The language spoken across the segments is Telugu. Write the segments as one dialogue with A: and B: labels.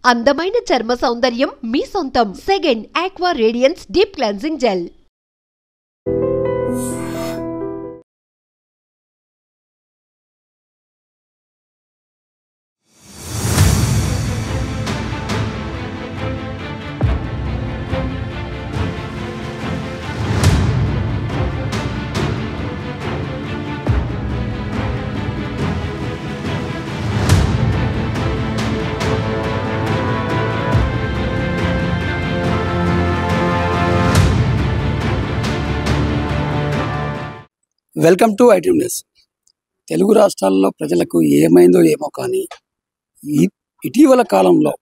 A: అందమైన చర్మ సౌందర్యం మీ సొంతం. Second aqua radiance deep cleansing gel.
B: Welcome to ITM news. Telugu రాష్ట్రాల్లో ప్రజలకు ఏమైందో ఏమో కానీ ఇటీవల కాలంలో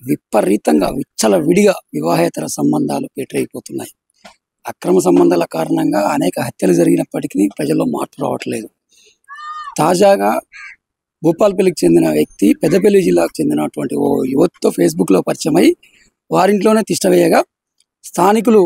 B: విపరీతంగా విచ్చలవిడిగా వివాహేతర సంబంధాలు పేటరైపోతున్నాయి. అక్రమ సంబంధాల కారణంగా అనేక హత్యలు జరిగినప్పటికీ ప్రజల్లో మార్పు రావట్లేదు. తాజాగా భూపాలపల్లికి చెందిన వ్యక్తి పెద్దపల్లి జిల్లాకు చెందినటువంటి ఓ యువతితో ఫేస్బుక్లో పరిచయమై వారింట్లోనే తిష్టవేయగా స్థానికులు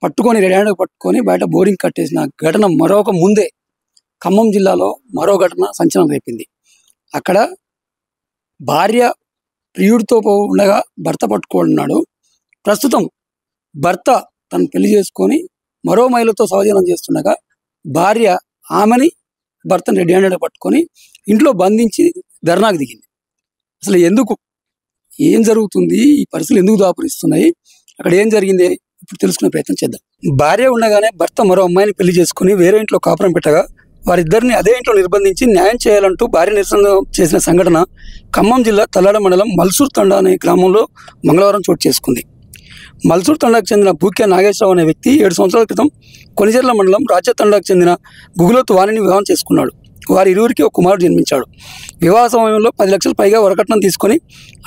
B: పట్టుకొని రెడీ పట్టుకొని బయట బోరింగ్ కట్టేసిన ఘటన మరొక ముందే ఖమ్మం జిల్లాలో మరో ఘటన సంచలనం రేపింది. అక్కడ భార్య ప్రియుడితో ఉండగా భర్త పట్టుకున్నాడు. ప్రస్తుతం భర్త తను పెళ్లి చేసుకొని మరో మహిళతో సహజీవనం చేస్తుండగా భార్య ఆమెని భర్తను రెడీ హ్యాండెడ్ పట్టుకొని ఇంట్లో బంధించి ధర్నాకు దిగింది. అసలు ఎందుకు, ఏం జరుగుతుంది, ఈ పరిస్థితులు ఎందుకు దాపురిస్తున్నాయి, అక్కడ ఏం జరిగింది ఇప్పుడు తెలుసుకునే ప్రయత్నం చేద్దాం. భార్య ఉండగానే భర్త మరో అమ్మాయిని పెళ్లి చేసుకుని వేరే ఇంట్లో కాపురం పెట్టగా వారిద్దరిని అదే ఇంట్లో నిర్బంధించి న్యాయం చేయాలంటూ భార్య నిరసన చేసిన సంఘటన ఖమ్మం జిల్లా తల్లాడ మండలం మల్సూర్ తండా అనే గ్రామంలో మంగళవారం చోటు చేసుకుంది. మల్సూర్ తండాకు చెందిన భూక్య నాగేశ్వరరావు అనే వ్యక్తి 7 సంవత్సరాల క్రితం కొనిజర్ల మండలం రాజ్య తండాకు చెందిన గుగులోతు వాణిని వివాహం చేసుకున్నాడు. వారి ఇరువురికి ఒక కుమారుడు జన్మించాడు. వివాహ సమయంలో 10 లక్షల పైగా వరకట్నం తీసుకొని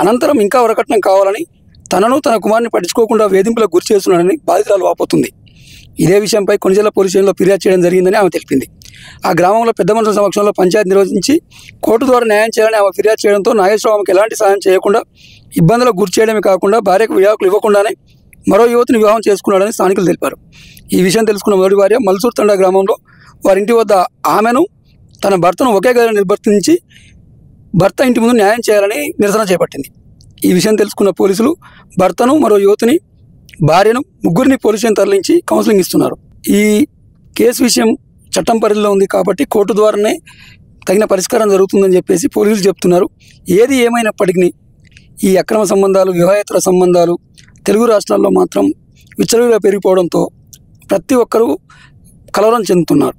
B: అనంతరం ఇంకా వరకట్నం కావాలని తనను తన కుమారుని పట్టించుకోకుండా వేధింపులకు గురి చేస్తున్నాడని బాధితురాలు వాపోతుంది. ఇదే విషయంపై కొనిజర్ల పోలీస్ స్టేషన్లో ఫిర్యాదు చేయడం జరిగిందని ఆమె తెలిపింది. ఆ గ్రామంలో పెద్ద మనుషుల సమక్షంలో పంచాయతీ నిర్వహించి కోర్టు ద్వారా న్యాయం చేయాలని ఆమె ఫిర్యాదు చేయడంతో నాగేశ్వరరావు ఆమెకు ఎలాంటి సహాయం చేయకుండా ఇబ్బందులకు గురి చేయడమే కాకుండా భార్యకు విడాకులు ఇవ్వకుండానే మరో యువతిని వివాహం చేసుకున్నాడని స్థానికులు తెలిపారు. ఈ విషయం తెలుసుకున్న మొదటి భార్య మల్సూర్ తండా గ్రామంలో వారింటి వద్ద ఆమెను తన భర్తను ఒకే గదిలో నిర్వర్తించి భర్త ఇంటి ముందు న్యాయం చేయాలని నిరసన చేపట్టింది. ఈ విషయం తెలుసుకున్న పోలీసులు భర్తను మరో యువతిని భార్యను ముగ్గురిని పోలీస్ స్టేషన్ తరలించి కౌన్సిలింగ్ ఇస్తున్నారు. ఈ కేసు విషయం చట్టం పరిధిలో ఉంది కాబట్టి కోర్టు ద్వారానే తగిన పరిష్కారం జరుగుతుందని చెప్పేసి పోలీసులు చెప్తున్నారు. ఏది ఏమైనప్పటికీ ఈ అక్రమ సంబంధాలు, వివాహేతర సంబంధాలు తెలుగు రాష్ట్రాల్లో మాత్రం విచ్చలవిడిగా పెరిగిపోవడంతో ప్రతి ఒక్కరూ కలవరం చెందుతున్నారు.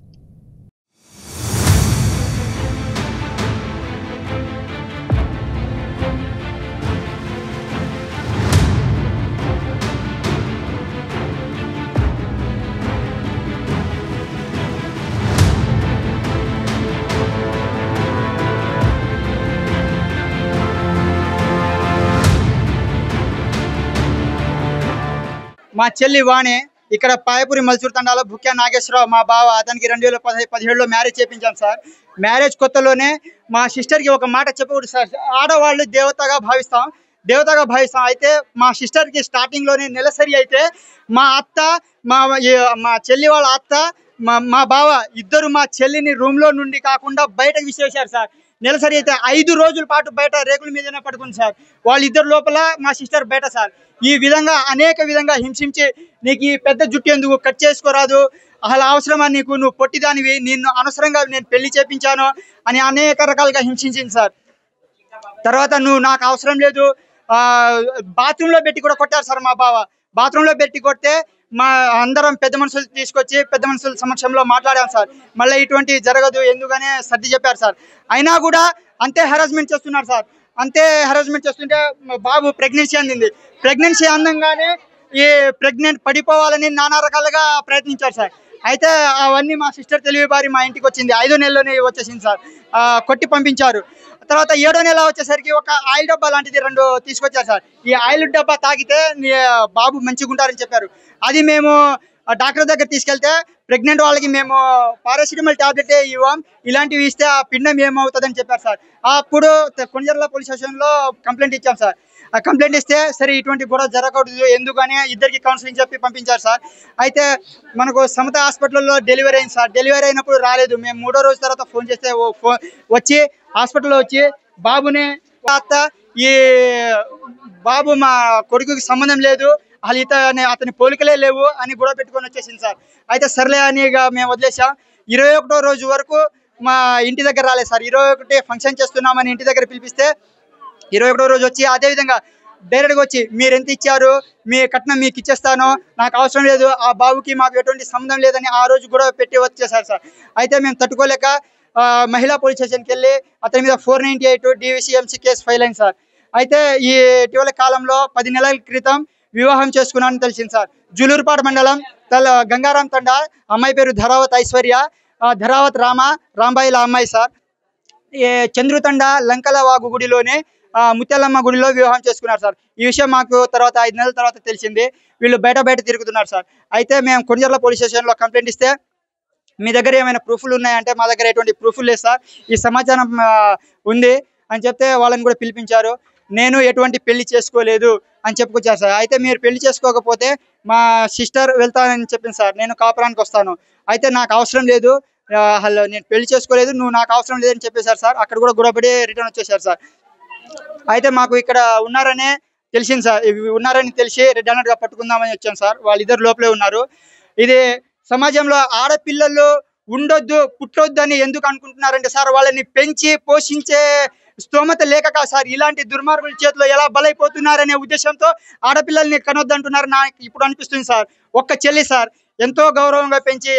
C: మా చెల్లి వాణి ఇక్కడ పాయపూరి మల్సూర్ తండాలో భూక్య నాగేశ్వరరావు మా బావ, అతనికి 2017లో మ్యారేజ్ చేయించాం సార్. మ్యారేజ్ కొత్తలోనే మా సిస్టర్కి ఒక మాట చెప్పకూడదు సార్, ఆడవాళ్ళు దేవతగా భావిస్తాం. అయితే మా సిస్టర్కి స్టార్టింగ్లోనే నెలసరి అయితే మా అత్త, మా చెల్లి వాళ్ళ అత్త, మా బావ ఇద్దరు మా చెల్లిని రూమ్లో నుండి కాకుండా బయటకు విసిరేశారు సార్. నెలసరి అయితే 5 రోజుల పాటు బయట రేకుల మీదనే పడుకుంది సార్. వాళ్ళిద్దరు లోపల, మా సిస్టర్ బయట సార్. ఈ విధంగా అనేక విధంగా హింసించి, నీకు ఈ పెద్ద జుట్టు ఎందుకు, కట్ చేసుకోరాదు, అసలు అవసరమా నీకు, నువ్వు పొట్టిదానివి, నిన్ను అనవసరంగా నేను పెళ్లి చేపించాను అని అనేక రకాలుగా హింసించింది సార్. తర్వాత నువ్వు నాకు అవసరం లేదు, బాత్రూంలో పెట్టి కూడా కొట్టారు సార్. మా బావ బాత్రూంలో పెట్టి కొడితే మా అందరం పెద్ద మనుషులు తీసుకొచ్చి పెద్ద మనుషుల సమక్షంలో మాట్లాడాం సార్. మళ్ళీ ఇటువంటి జరగదు ఎందుకనే సర్ది చెప్పారు సార్. అయినా కూడా అంతే హెరాస్మెంట్ చేస్తున్నారు సార్. అంతే హెరాస్మెంట్ చేస్తుంటే బాబు ప్రెగ్నెన్సీ అందింది. ప్రెగ్నెన్సీ అందంగానే ఈ ప్రెగ్నెంట్ పడిపోవాలని నానా రకాలుగా ప్రయత్నించారు సార్. అయితే అవన్నీ మా సిస్టర్ తెలివి బారి మా ఇంటికి వచ్చింది. 5వ నెలలోనే వచ్చేసింది సార్. కొట్టి పంపించారు. తర్వాత 7వ నెల వచ్చేసరికి ఒక ఆయిల్ డబ్బా లాంటిది 2 తీసుకొచ్చారు సార్. ఈ ఆయిల్ డబ్బా తాగితే బాబు మంచిగా ఉంటారని చెప్పారు. అది మేము డాక్టర్ దగ్గర తీసుకెళ్తే ప్రెగ్నెంట్ వాళ్ళకి మేము పారాసిటమాల్ టాబ్లెట్ ఇవ్వం, ఇలాంటివి ఇస్తే ఆ పిండం ఏమవుతుందని చెప్పారు సార్. అప్పుడు కొనిజర్ల పోలీస్ స్టేషన్లో కంప్లైంట్ ఇచ్చాం సార్. ఆ కంప్లైంట్ ఇస్తే సరే ఇటువంటి గొడవ జరగకూడదు ఎందుకని ఇద్దరికి కౌన్సిలింగ్ చెప్పి పంపించారు సార్. అయితే మనకు సమత హాస్పిటల్లో డెలివరీ అయింది సార్. డెలివరీ అయినప్పుడు రాలేదు. మేము 3వ రోజు తర్వాత ఫోన్ చేస్తే వచ్చి హాస్పిటల్లో వచ్చి బాబుని అత్త ఈ బాబు మా కొడుకుకి సంబంధం లేదు, అసలు అతని పోలికలే లేవు అని గొడవ పెట్టుకొని వచ్చేసింది సార్. అయితే సర్లే అని మేము వదిలేసాం. 21వ రోజు వరకు మా ఇంటి దగ్గర రాలేదు సార్. 21 ఫంక్షన్ చేస్తున్నామని ఇంటి దగ్గర పిలిపిస్తే 21వ రోజు వచ్చి అదేవిధంగా డైరెక్ట్గా వచ్చి మీరు ఎంత ఇచ్చారు, మీ కట్నం మీకు ఇచ్చేస్తాను, నాకు అవసరం లేదు, ఆ బాబుకి మాకు ఎటువంటి సంబంధం లేదని ఆ రోజు కూడా పెట్టి వచ్చేసారు సార్. అయితే మేము తట్టుకోలేక మహిళా పోలీస్ స్టేషన్కి వెళ్ళి అతని మీద 498 DVCMC కేసు ఫైల్ అయింది సార్. అయితే ఈ ఇటీవల కాలంలో 10 నెలల క్రితం వివాహం చేసుకున్నానని తెలిసింది సార్. జూలూరుపాడు మండలం గంగారాం తండ, అమ్మాయి పేరు ధరావత్ ఐశ్వర్య, ధరావత్ రాంబాయిల అమ్మాయి సార్. చంద్రుతండ లంకల వాగు గుడిలోనే ముత్యాలమ్మ గుడిలో వివాహం చేసుకున్నారు సార్. ఈ విషయం మాకు తర్వాత 5 నెలల తర్వాత తెలిసింది. వీళ్ళు బయట తిరుగుతున్నారు సార్. అయితే మేము కొణిజర్ల పోలీస్ స్టేషన్లో కంప్లైంట్ ఇస్తే మీ దగ్గర ఏమైనా ప్రూఫ్లు ఉన్నాయంటే మా దగ్గర ఎటువంటి ప్రూఫ్లు లేదు సార్, ఈ సమాచారం ఉంది అని చెప్తే వాళ్ళని కూడా పిలిపించారు. నేను ఎటువంటి పెళ్లి చేసుకోలేదు అని చెప్పుకొచ్చారు సార్. అయితే మీరు పెళ్లి చేసుకోకపోతే మా సిస్టర్ వెళ్తానని చెప్పింది సార్, నేను కాపురానికి వస్తాను. అయితే నాకు అవసరం లేదు, నేను పెళ్లి చేసుకోలేదు, నువ్వు నాకు అవసరం లేదని చెప్పేశారు సార్. అక్కడ కూడా గొడవపడి రిటర్న్ వచ్చేసారు సార్. అయితే మాకు ఇక్కడ ఉన్నారని తెలిసింది సార్. ఉన్నారని తెలిసి రెడ్ హ్యాండెడ్గా పట్టుకుందామని వచ్చాను సార్. వాళ్ళిద్దరు లోపలే ఉన్నారు. ఇది సమాజంలో ఆడపిల్లలు ఉండొద్దు, పుట్టొద్దు అని ఎందుకు అనుకుంటున్నారంటే సార్, వాళ్ళని పెంచి పోషించే స్తోమత లేక కాదు సార్, ఇలాంటి దుర్మార్గుల చేతిలో ఎలా బలైపోతున్నారనే ఉద్దేశంతో ఆడపిల్లల్ని కనొద్దంటున్నారు నాకు ఇప్పుడు అనిపిస్తుంది సార్. ఒక్క చెల్లి సార్, ఎంతో గౌరవంగా పెంచి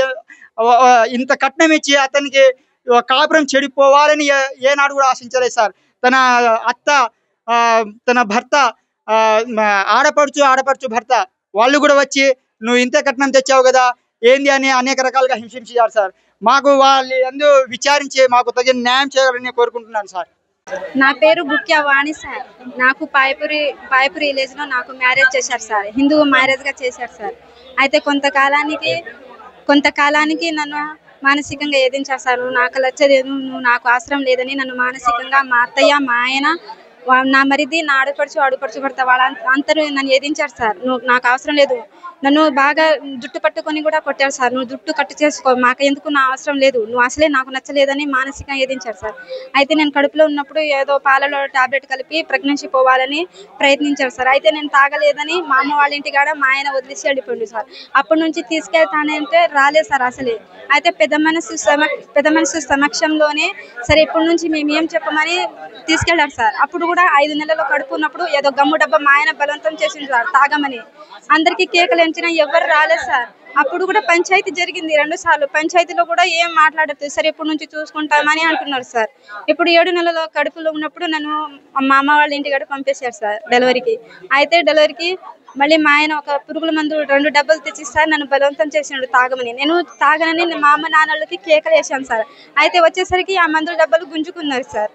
C: ఇంత కట్నం ఇచ్చి అతనికి కాపురం చెడిపోవాలని ఏనాడు కూడా ఆశించలేదు సార్. తన అత్త, తన భర్త, ఆడపడుచు భర్త వాళ్ళు కూడా వచ్చి నువ్వు ఇంతే కట్నం తెచ్చావు కదా ఏంది అని అనేక రకాలుగా హింసించారు సార్. మాకు వాళ్ళు ఎందు విచారించి మాకు తగిన న్యాయం చేయాలని కోరుకుంటున్నాను సార్.
D: నా పేరు గుక్యా వాణి సార్. నాకు పాయపురి విలేజ్లో నాకు మ్యారేజ్ చేశారు సార్, హిందూ మ్యారేజ్గా చేశారు సార్. అయితే కొంతకాలానికి నన్ను మానసికంగా ఏదించారు సార్. నువ్వు నాకు నచ్చలేదు, నువ్వు నాకు అవసరం లేదని నన్ను మానసికంగా మా అత్తయ్య, మా ఆయన, నా మరిది, నా ఆడపడుచు భర్త వాళ్ళందరూ నన్ను ఏదించారు సార్. నువ్వు నాకు అవసరం లేదు, నన్ను బాగా జుట్టు పట్టుకొని కూడా కొట్టారు సార్. నువ్వు జుట్టు కట్టు చేసుకో, మాకు ఎందుకు, నా అవసరం లేదు, నువ్వు అసలే నాకు నచ్చలేదని మానసికంగా ఏదించారు సార్. అయితే నేను కడుపులో ఉన్నప్పుడు ఏదో పాలలో టాబ్లెట్ కలిపి ప్రెగ్నెన్సీ పోవాలని ప్రయత్నించారు సార్. అయితే నేను తాగలేదని మా అమ్మ వాళ్ళ ఇంటికాడ మా ఆయన వదిలేసి వెళ్ళిపోయింది సార్. అప్పటి నుంచి తీసుకెళ్తానంటే రాలేదు సార్ అసలే. అయితే పెద్ద మనసు సమక్షంలోనే సరే ఇప్పటి నుంచి మేము ఏం చెప్పమని తీసుకెళ్లారు సార్. అప్పుడు కూడా 5 నెలల్లో కడుపు ఉన్నప్పుడు ఏదో గమ్ము డబ్బా మా ఆయన బలవంతం చేసింది సార్ తాగమని. అందరికీ కేకలు ఎంచినా ఎవరు రాలేదు సార్. అప్పుడు కూడా పంచాయతీ జరిగింది 2 సార్లు. పంచాయతీలో కూడా ఏం మాట్లాడదు, సరే ఇప్పటి నుంచి చూసుకుంటామని అంటున్నారు సార్. ఇప్పుడు 7 నెలల కడుపులో ఉన్నప్పుడు నన్ను మా అమ్మ వాళ్ళ ఇంటికాడ పంపేశారు సార్ డెలివరీకి. అయితే డెలివరీకి మళ్ళీ మా ఆయన ఒక పురుగుల మందు 2 డబ్బాలు తెచ్చిస్తారు, నన్ను బలవంతం చేసినాడు తాగమని. నేను తాగనని మా అమ్మ నాన్నలకి కేకలు వేసాను సార్. అయితే వచ్చేసరికి ఆ మందుల డబ్బాలు గుంజుకున్నారు సార్.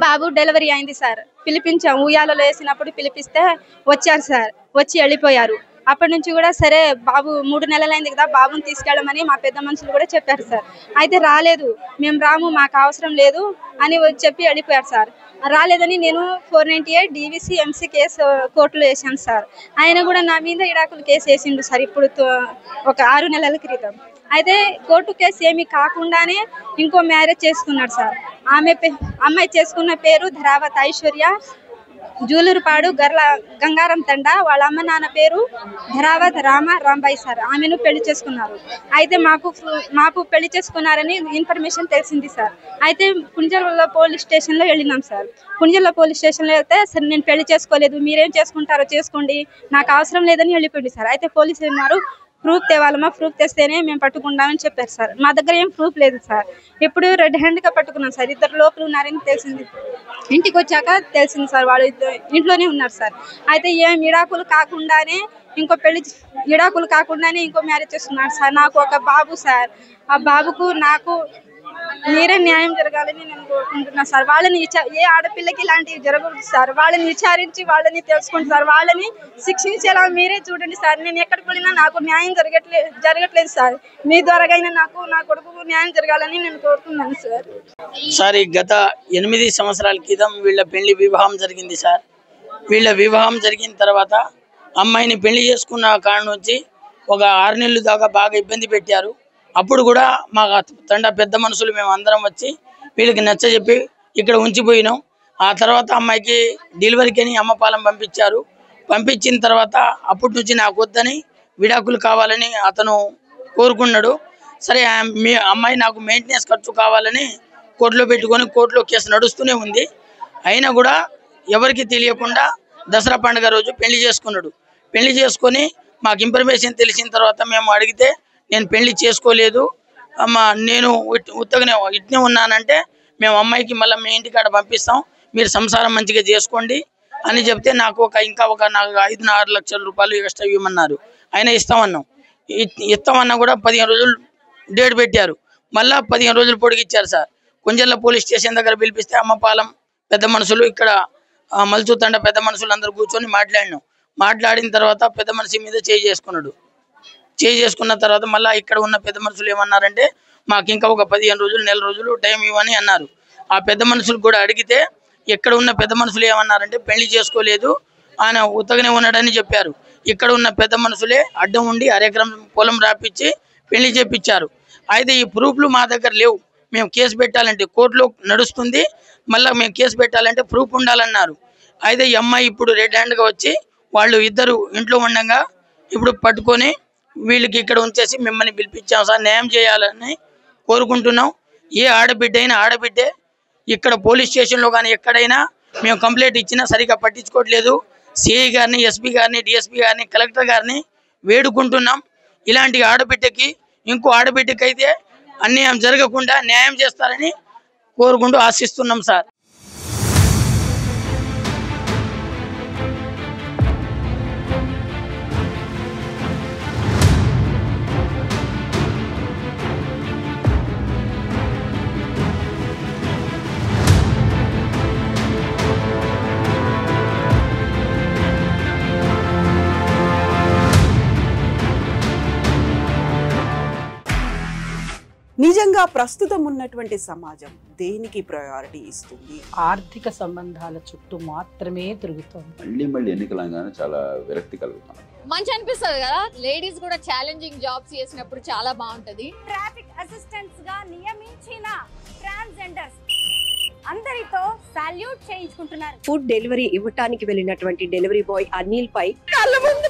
D: బాబు డెలివరీ అయింది సార్. పిలిపించాం, ఉయ్యాలలో వేసినప్పుడు పిలిపిస్తే వచ్చారు సార్, వచ్చి వెళ్ళిపోయారు. అప్పటి నుంచి కూడా సరే బాబు 3 నెలలైంది కదా, బాబుని తీసుకెళ్ళమని మా పెద్ద మనుషులు కూడా చెప్పారు సార్. అయితే రాలేదు, మేము రాము, మాకు అవసరం లేదు అని చెప్పి వెళ్ళిపోయారు సార్. రాలేదని నేను 498 DVCMC కేసు కోర్టులో వేసాను సార్. ఆయన కూడా నా మీద ఇడాకులు కేసు వేసిండు సార్ ఇప్పుడు ఒక 6 నెలల క్రితం. అయితే కోర్టు కేసు ఏమీ కాకుండానే ఇంకో మ్యారేజ్ చేసుకున్నాడు సార్. అమ్మాయి చేసుకున్న పేరు ధరావత్ ఐశ్వర్య, జూలూరుపాడు గంగారం తండ. వాళ్ళ అమ్మ నాన్న పేరు ధరావత్ రాంబాయి సార్. ఆమెను పెళ్లి చేసుకున్నారు. అయితే మాకు పెళ్లి చేసుకున్నారని ఇన్ఫర్మేషన్ తెలిసింది సార్. అయితే పుంజర్ల పోలీస్ స్టేషన్లో వెళ్ళినాం సార్. పుంజర్ల పోలీస్ స్టేషన్లో వెళ్తే సరే నేను పెళ్లి చేసుకోలేదు, మీరేం చేసుకుంటారో చేసుకోండి, నాకు అవసరం లేదని వెళ్ళిపోయింది సార్. అయితే పోలీసులు ఉన్నారు, ప్రూఫ్ తేవాలమ్మా, ప్రూఫ్ తెస్తేనే మేము పట్టుకుంటామని చెప్పారు సార్. మా దగ్గర ఏం ప్రూఫ్ లేదు సార్. ఇప్పుడు రెడ్ హ్యాండ్గా పట్టుకున్నాం సార్. 2 లోపల ఉన్నారని తెలిసింది, ఇంటికి వచ్చాక తెలిసింది సార్. వాళ్ళు ఇంట్లోనే ఉన్నారు సార్. అయితే ఏం ఇడాకులు కాకుండానే ఇంకో మ్యారేజ్ చేస్తున్నారు సార్. నాకు ఒక బాబు సార్. ఆ బాబుకు నాకు మీరే న్యాయం జరగాలని నేను కోరుకుంటున్నాను సార్. వాళ్ళని ఏ ఆడపిల్లకి ఇలాంటివి జరగకూడదు సార్. వాళ్ళని విచారించి వాళ్ళని తెలుసుకోండి సార్. వాళ్ళని శిక్షించేలా మీరే చూడండి సార్. నేను ఎక్కడికి వెళ్ళినా నాకు న్యాయం జరగట్లేదు సార్. మీ ద్వారాగైనా నాకు నా కొడుకు న్యాయం జరగాలని నేను కోరుతున్నాను సార్.
E: సార్ గత 8 సంవత్సరాల క్రితం వీళ్ళ పెళ్లి వివాహం జరిగింది సార్. వీళ్ళ వివాహం జరిగిన తర్వాత అమ్మాయిని పెళ్లి చేసుకున్న కాడ నుంచి ఒక 6 నెలలు దాకా బాగా ఇబ్బంది పెట్టారు. అప్పుడు కూడా మా తండ పెద్ద మనుషులు మేము అందరం వచ్చి వీళ్ళకి నచ్చజెప్పి ఇక్కడ ఉంచిపోయినాం. ఆ తర్వాత అమ్మాయికి డెలివరీకి అని అమ్మ పాలం పంపించారు. పంపించిన తర్వాత అప్పటి నుంచి నాకు వద్దని విడాకులు కావాలని అతను కోరుకున్నాడు. సరే మీ అమ్మాయి నాకు మెయింటెనెన్స్ ఖర్చు కావాలని కోర్టులో పెట్టుకొని కోర్టులో కేసు నడుస్తూనే ఉంది. అయినా కూడా ఎవరికి తెలియకుండా దసరా పండుగ రోజు పెళ్లి చేసుకున్నాడు. పెళ్లి చేసుకొని మాకు ఇన్ఫర్మేషన్ తెలిసిన తర్వాత మేము అడిగితే నేను పెళ్లి చేసుకోలేదు అమ్మ, నేను ఇట్నే ఉన్నానంటే మేము అమ్మాయికి మళ్ళీ మీ ఇంటికాడ పంపిస్తాం, మీరు సంసారం మంచిగా చేసుకోండి అని చెప్తే నాకు ఇంకా ఒక 5-6 లక్షల రూపాయలు ఎక్స్ట్రా ఇవ్వమన్నారు. అయినా ఇస్తామన్నా కూడా 15 రోజులు డేట్ పెట్టారు. మళ్ళీ 15 రోజులు పొడిగిచ్చారు సార్. కొంచెంలో పోలీస్ స్టేషన్ దగ్గర పిలిపిస్తే అమ్మపాలెం పెద్ద మనుషులు, ఇక్కడ మల్చూతండ పెద్ద మనుషులు అందరూ కూర్చొని మాట్లాడిన తర్వాత పెద్ద మనిషి మీద చేయి చేసుకున్న తర్వాత మళ్ళీ ఇక్కడ ఉన్న పెద్ద మనుషులు ఏమన్నారంటే మాకు ఇంకా ఒక 15 రోజులు, నెల రోజులు టైం ఇవ్వని అన్నారు. ఆ పెద్ద మనుషులు కూడా అడిగితే ఇక్కడ ఉన్న పెద్ద మనుషులు ఏమన్నారంటే పెళ్లి చేసుకోలేదు, ఆయన ఉత్తగానే ఉన్నాడని చెప్పారు. ఇక్కడ ఉన్న పెద్ద మనుషులే అడ్డం ఉండి 1 ఎకరం పొలం రాపిచ్చి పెళ్లి చేపించారు. అయితే ఈ ప్రూఫ్లు మా దగ్గర లేవు, మేము కేసు పెట్టాలంటే కోర్టులో నడుస్తుంది, మళ్ళీ మేము కేసు పెట్టాలంటే ప్రూఫ్ ఉండాలన్నారు. అయితే ఈ అమ్మాయి ఇప్పుడు రెడ్ హ్యాండ్గా వచ్చి వాళ్ళు ఇద్దరు ఇంట్లో ఉండగా ఇప్పుడు పట్టుకొని వీళ్ళకి ఇక్కడ ఉంచేసి మిమ్మల్ని పిలిపించాం సార్, న్యాయం చేయాలని కోరుకుంటున్నాం. ఏ ఆడబిడ్డ అయినా ఆడబిడ్డే, ఇక్కడ పోలీస్ స్టేషన్లో కానీ ఎక్కడైనా మేము కంప్లైంట్ ఇచ్చినా సరిగా పట్టించుకోవట్లేదు. సిఐ గారిని, ఎస్పీ గారిని, డిఎస్పీ గారిని, కలెక్టర్ గారిని వేడుకుంటున్నాం. ఇలాంటి ఆడబిడ్డకి ఇంకో ఆడబిడ్డకి అయితే అన్యాయం జరగకుండా న్యాయం చేస్తారని కోరుకుంటూ ఆశిస్తున్నాం సార్.
F: నిజంగా ప్రస్తుతం ఉన్నటువంటి సమాజం దేనికి ప్రయారిటీ ఇస్తుంది?
G: ఆర్థిక సంబంధాల చుట్టూ మాత్రమే తిరుగుతోంది.
H: మళ్ళీ ఎన్నికలంగానే చాలా విరక్తి కలుగుతాం.
I: మంచి అనిపిస్తుంది కదా, లేడీస్ కూడా ఛాలెంజింగ్ జాబ్స్ చేసినప్పుడు చాలా బాగుంటది.
J: ట్రాఫిక్ అసిస్టెంట్స్ గా నియమించిన ట్రాన్స్జెండర్స్ అందరితో సాల్యూట్ చేయించుకుంటున్నారు.
K: ఫుడ్ డెలివరీ ఇవ్వటానికి వెళ్ళినటువంటి డెలివరీ బాయ్ అనిల్ పై
J: కళ్ళ ముందు